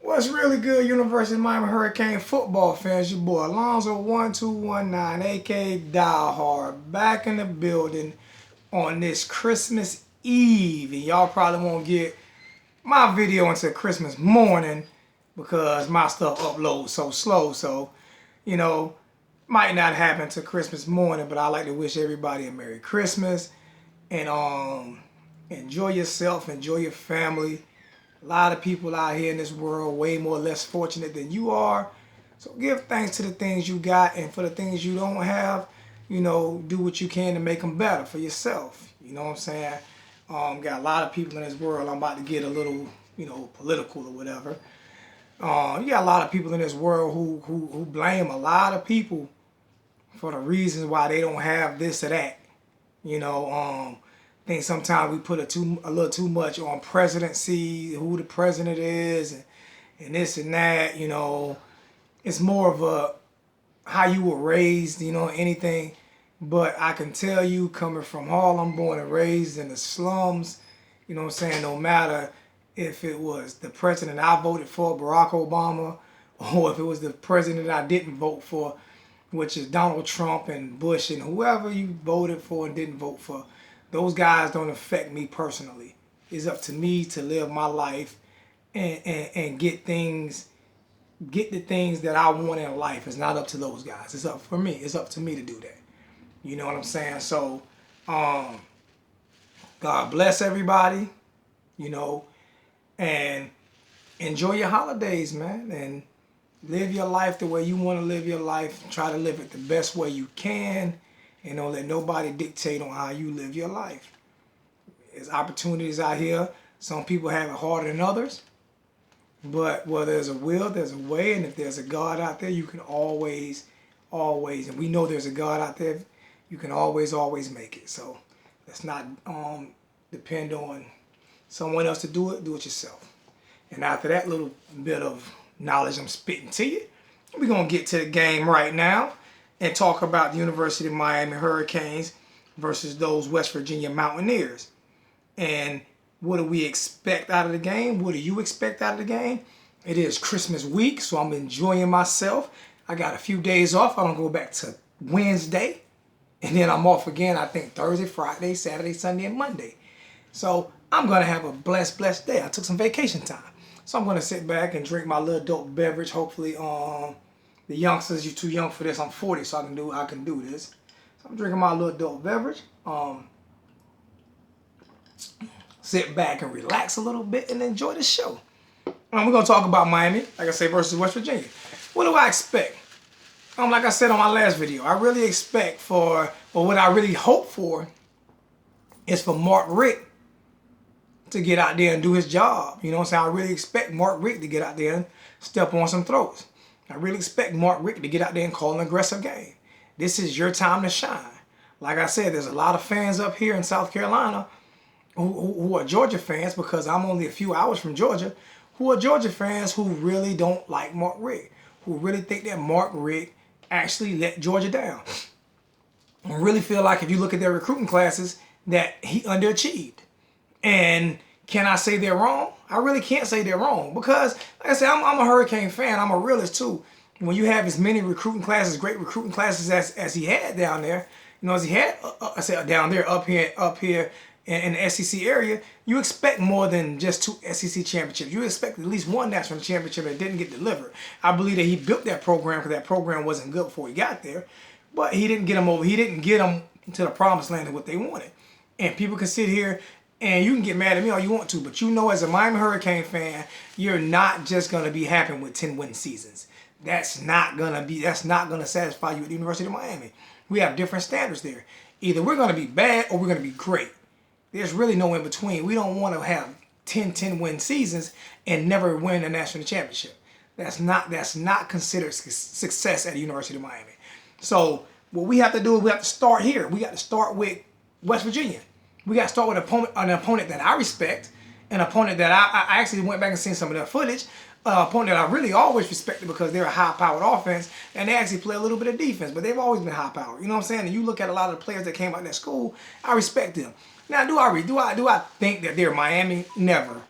What's really good, University of Miami Hurricane football fans? Your boy Alonzo1219, aka Diehard, back in the building on this Christmas Eve. And y'all probably won't get my video until Christmas morning because my stuff uploads so slow. So, you know, might not happen till Christmas morning, but I like to wish everybody a Merry Christmas and enjoy yourself, enjoy your family. A lot of people out here in this world way more less fortunate than you are. So give thanks to the things you got, and for the things you don't have, do what you can to make them better for yourself. You know what I'm saying? Got a lot of people in this world. I'm about to get a little, political or whatever. You got a lot of people in this world who blame a lot of people for the reasons why they don't have this or that. I think sometimes we put a little too much on presidency, who the president is, and this and that. It's more of a how you were raised, anything. But I can tell you, coming from Harlem, born and raised in the slums, no matter if it was the president I voted for, Barack Obama, or if it was the president I didn't vote for, which is Donald Trump and Bush and whoever you voted for and didn't vote for. Those guys don't affect me personally. It's up to me to live my life and get the things that I want in life. It's not up to those guys. It's up for me. It's up to me to do that. You know what I'm saying? So, God bless everybody, and enjoy your holidays, man. And live your life the way you want to live your life. Try to live it the best way you can. And don't let nobody dictate on how you live your life. There's opportunities out here. Some people have it harder than others. But where there's a will, there's a way. And if there's a God out there, you can always, and we know there's a God out there, you can always make it. So let's not depend on someone else to do it yourself. And after that little bit of knowledge I'm spitting to you, we're going to get to the game right now and talk about the University of Miami Hurricanes versus those West Virginia Mountaineers. And what do we expect out of the game? What do you expect out of the game? It is Christmas week, so I'm enjoying myself. I got a few days off. I don't go back to Wednesday. And then I'm off again, I think Thursday, Friday, Saturday, Sunday, and Monday. So I'm going to have a blessed day. I took some vacation time. So I'm going to sit back and drink my little adult beverage. Hopefully, the youngsters, you're too young for this. I'm 40, so I can do this. So I'm drinking my little adult beverage. Sit back and relax a little bit and enjoy the show. We're going to talk about Miami, like I say, versus West Virginia. What do I expect? Like I said on my last video, I really expect or what I really hope for is for Mark Richt to get out there and do his job. You know what I'm saying? I really expect Mark Richt to get out there and step on some throats. I really expect Mark Richt to get out there and call an aggressive game. This is your time to shine. Like I said, there's a lot of fans up here in South Carolina who are Georgia fans, because I'm only a few hours from Georgia, who are Georgia fans who really don't like Mark Richt, who really think that Mark Richt actually let Georgia down. I really feel like if you look at their recruiting classes that he underachieved. And can I say they're wrong? I really can't say they're wrong, because, like I said, I'm a Hurricane fan. I'm a realist too. When you have as many recruiting classes, great recruiting classes as he had down there, as he had, I said down there, up here in the SEC area, you expect more than just 2 SEC championships. You expect at least 1 national championship that didn't get delivered. I believe that he built that program because that program wasn't good before he got there, but he didn't get them over. He didn't get them to the promised land of what they wanted. And people can sit here and you can get mad at me all you want to, but as a Miami Hurricane fan, you're not just going to be happy with 10-win seasons. That's not going to satisfy you at the University of Miami. We have different standards there. Either we're going to be bad or we're going to be great. There's really no in between. We don't want to have 10-win seasons and never win a national championship. That's not considered success at the University of Miami. So what we have to do is we have to start here. We got to start with West Virginia. We got to start with an opponent that I respect, an opponent that I actually went back and seen some of their footage, an opponent that I really always respected because they're a high-powered offense, and they actually play a little bit of defense, but they've always been high-powered. You know what I'm saying? And you look at a lot of the players that came out of that school, I respect them. Now, do I think that they're Miami? Never.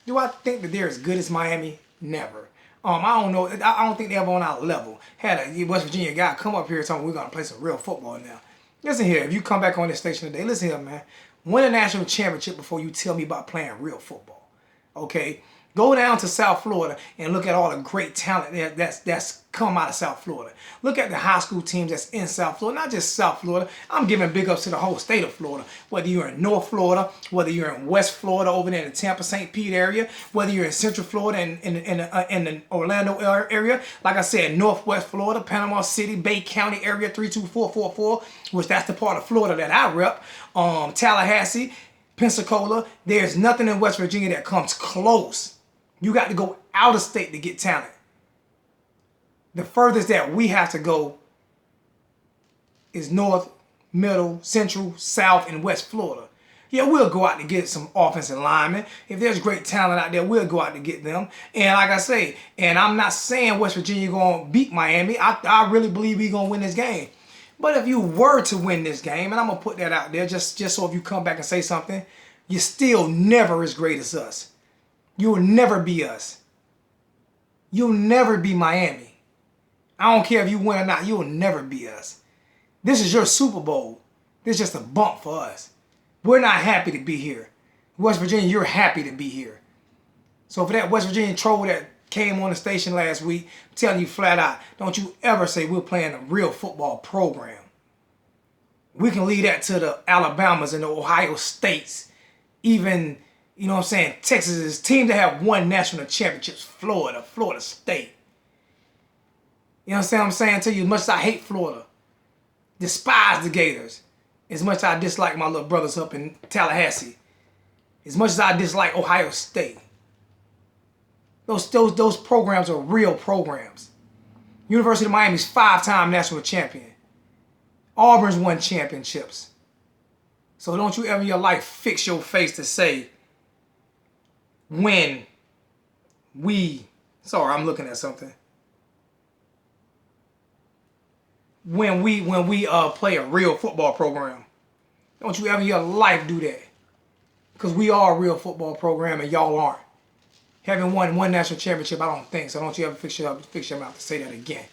Do I think that they're as good as Miami? Never. I don't know. I don't think they're ever on our level. Had a West Virginia guy come up here and tell me we're gonna play some real football now. Listen here, if you come back on this station today, listen here, man. Win a national championship before you tell me about playing real football. Okay? Go down to South Florida and look at all the great talent that's come out of South Florida. Look at the high school teams that's in South Florida, not just South Florida. I'm giving big ups to the whole state of Florida. Whether you're in North Florida, whether you're in West Florida over there in the Tampa, St. Pete area, whether you're in Central Florida and in the Orlando area, like I said, Northwest Florida, Panama City, Bay County area 32444, which that's the part of Florida that I rep, Tallahassee, Pensacola. There's nothing in West Virginia that comes close. You got to go out of state to get talent. The furthest that we have to go is North, Middle, Central, South, and West Florida. Yeah, we'll go out to get some offensive linemen. If there's great talent out there, we'll go out to get them. And like I say, and I'm not saying West Virginia going to beat Miami. I really believe we're going to win this game. But if you were to win this game, and I'm going to put that out there just so if you come back and say something, you're still never as great as us. You'll never be us. You'll never be Miami. I don't care if you win or not. You'll never be us. This is your Super Bowl. This is just a bump for us. We're not happy to be here. West Virginia, you're happy to be here. So for that West Virginia troll that came on the station last week, I'm telling you flat out, don't you ever say we're playing a real football program. We can leave that to the Alabamas and the Ohio States, even, you know what I'm saying, Texas is team that have won national championships, Florida State. You know what I'm saying to you? As much as I hate Florida, despise the Gators, as much as I dislike my little brothers up in Tallahassee, as much as I dislike Ohio State, those programs are real programs. University of Miami's 5-time national champion. Auburn's won championships. So don't you ever in your life fix your face to say, when we, sorry, I'm looking at something. When we play a real football program. Don't you ever in your life do that. Because we are a real football program and y'all aren't. Having won one national championship, I don't think. So don't you ever fix your mouth to say that again.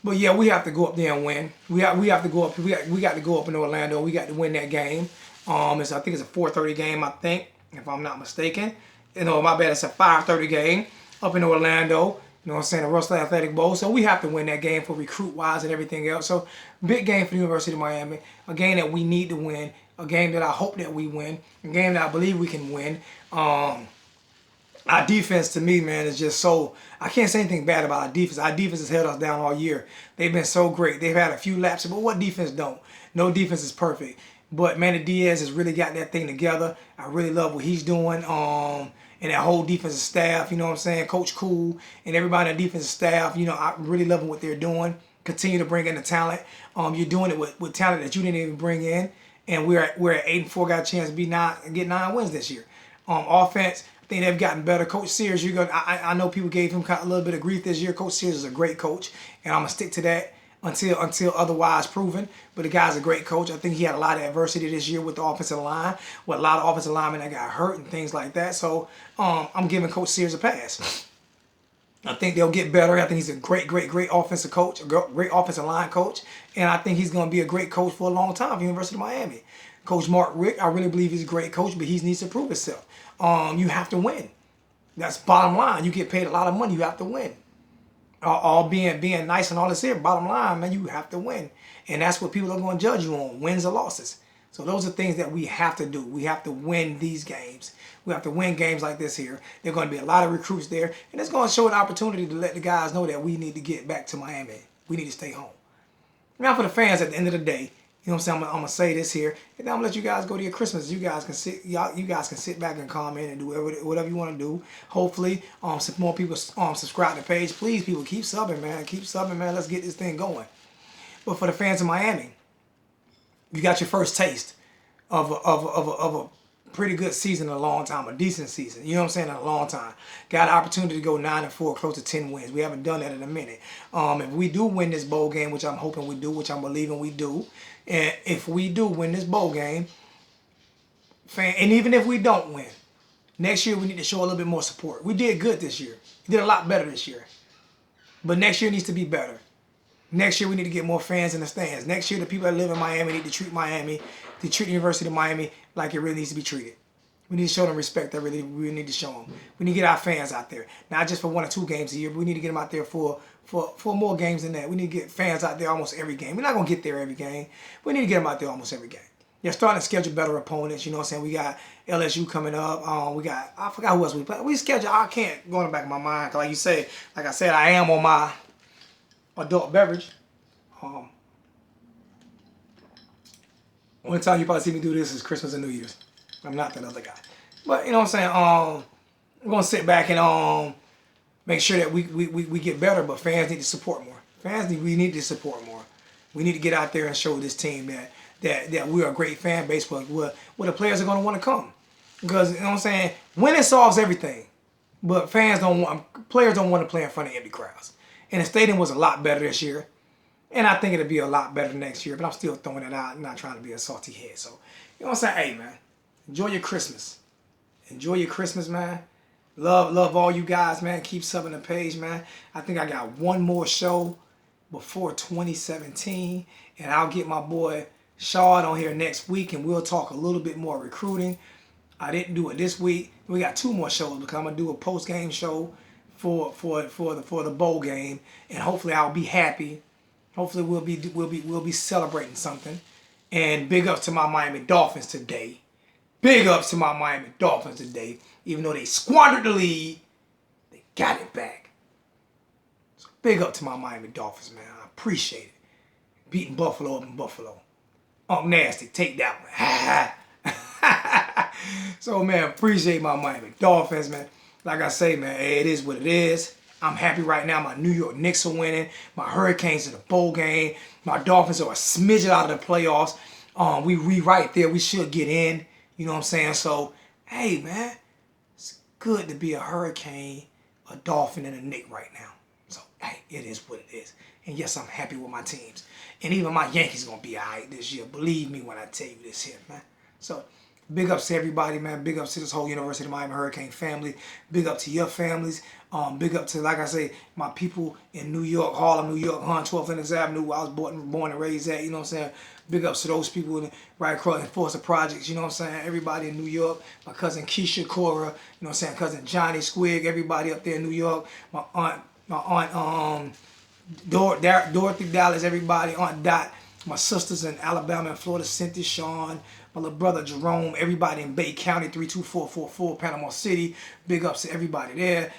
But yeah, we have to go up there and win. We have to go up. We got to go up in Orlando. We got to win that game. I think it's a 4:30 game. I think, if I'm not mistaken. You know, my bad. It's a 5:30 game up in Orlando. You know what I'm saying? The Russell Athletic Bowl. So we have to win that game for recruit-wise and everything else. So big game for the University of Miami. A game that we need to win. A game that I hope that we win. A game that I believe we can win. Our defense, to me, man, is just so... I can't say anything bad about our defense. Our defense has held us down all year. They've been so great. They've had a few lapses, but what defense don't? No defense is perfect. But Manny Diaz has really got that thing together. I really love what he's doing. And that whole defensive staff, you know what I'm saying? Coach Cool and everybody on the defensive staff, you know, I really love what they're doing. Continue to bring in the talent. You're doing it with talent that you didn't even bring in. And we're at 8-4, got a chance to get 9 wins this year. Offense, I think they've gotten better. Coach Sears, I know people gave him a little bit of grief this year. Coach Sears is a great coach, and I'm gonna stick to that until otherwise proven. But the guy's a great coach. I think he had a lot of adversity this year with the offensive line, with a lot of offensive linemen that got hurt and things like that. So I'm giving Coach Sears a pass. I think they'll get better. I think he's a great offensive coach, a great offensive line coach, and I think he's going to be a great coach for a long time for the University of Miami. Coach Mark Richt, I really believe he's a great coach, but he needs to prove himself. You have to win. That's bottom line. You get paid a lot of money. You have to win. All being nice and all this here, bottom line, man, you have to win. And that's what people are going to judge you on, wins or losses. So those are things that we have to do. We have to win these games. We have to win games like this here. There are going to be a lot of recruits there. And it's going to show an opportunity to let the guys know that we need to get back to Miami. We need to stay home. Now for the fans, at the end of the day, you know what I'm saying? I'm gonna say this here, and then I'm gonna let you guys go to your Christmas. You guys can sit back and comment and do whatever you want to do. Hopefully, some more people subscribe to the page. Please, people, keep subbing, man. Keep subbing, man. Let's get this thing going. But for the fans of Miami, you got your first taste of a pretty good season in a long time, a decent season. You know what I'm saying? In a long time. Got an opportunity to go 9-4, close to 10 wins. We haven't done that in a minute. If we do win this bowl game, which I'm hoping we do, which I'm believing we do, and if we do win this bowl game, and even if we don't win, Next year, we need to show a little bit more support. We did good this year. We did a lot better this year. But next year needs to be better. Next year, we need to get more fans in the stands. Next year, the people that live in Miami need to treat the University of Miami like it really needs to be treated. We need to show them respect that we need to show them. We need to get our fans out there. Not just for 1 or 2 games a year, but we need to get them out there for more games than that. We need to get fans out there almost every game. We're not going to get there every game. We need to get them out there almost every game. They're starting to schedule better opponents. You know what I'm saying? We got LSU coming up. I forgot who else we play. We schedule. I can't go in the back of my mind. Like I said, I am on my adult beverage. One time you probably see me do this is Christmas and New Year's. I'm not that other guy. But you know what I'm saying? We're going to sit back and make sure that we get better, but fans need to support more. We need to support more. We need to get out there and show this team that we're a great fan base, but where the players are going to want to come. Because, you know what I'm saying, winning solves everything. But players don't want to play in front of empty crowds. And the stadium was a lot better this year. And I think it'll be a lot better next year, but I'm still throwing it out. I'm not trying to be a salty head. So, you know what I'm saying? Hey, man, enjoy your Christmas. Enjoy your Christmas, man. Love all you guys, man. Keep subbing the page, man. I think I got one more show before 2017. And I'll get my boy Shard on here next week, and we'll talk a little bit more recruiting. I didn't do it this week. We got 2 more shows because I'm going to do a post-game show for the bowl game. And hopefully I'll be happy. Hopefully we'll be celebrating something. And big ups to my Miami Dolphins today. Big ups to my Miami Dolphins today. Even though they squandered the lead, they got it back. So big up to my Miami Dolphins, man. I appreciate it. Beating Buffalo up in Buffalo. Nasty, take that one. So, man, appreciate my Miami Dolphins, man. Like I say, man, it is what it is. I'm happy right now. My New York Knicks are winning. My Hurricanes in the bowl game. My Dolphins are a smidget out of the playoffs. We right there. We should get in. You know what I'm saying? So, hey, man, it's good to be a Hurricane, a Dolphin, and a Knick right now. So, hey, it is what it is. And yes, I'm happy with my teams. And even my Yankees going to be all right this year. Believe me when I tell you this here, man. So, big ups to everybody, man. Big ups to this whole University of Miami Hurricane family. Big up to your families. Big up to, like I say, my people in New York, Harlem, New York, 112th Lenox Avenue, where I was born and raised at, you know what I'm saying? Big ups to those people right across in Forster Projects, you know what I'm saying? Everybody in New York, my cousin Keisha Cora, you know what I'm saying? Cousin Johnny Squig, everybody up there in New York, my aunt Dorothy Dallas, everybody, Aunt Dot, my sisters in Alabama and Florida, Cynthia, Sean, my little brother Jerome, everybody in Bay County, 32444, Panama City. Big ups to everybody there.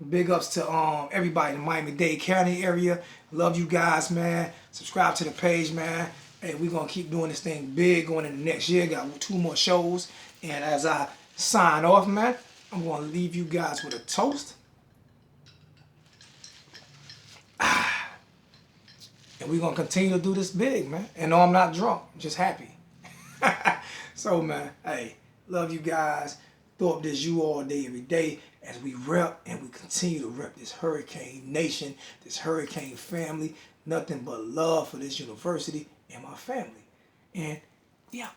Big ups to everybody in the Miami-Dade County area. Love you guys, man. Subscribe to the page, man. Hey, we're going to keep doing this thing big going into next year. Got 2 more shows. And as I sign off, man, I'm going to leave you guys with a toast. And we're going to continue to do this big, man. And no, I'm not drunk. I'm just happy. So, man, hey, love you guys. Throw up this you all day, every day as we rep and we continue to rep this Hurricane Nation, this Hurricane family. Nothing but love for this university and my family. And, yeah.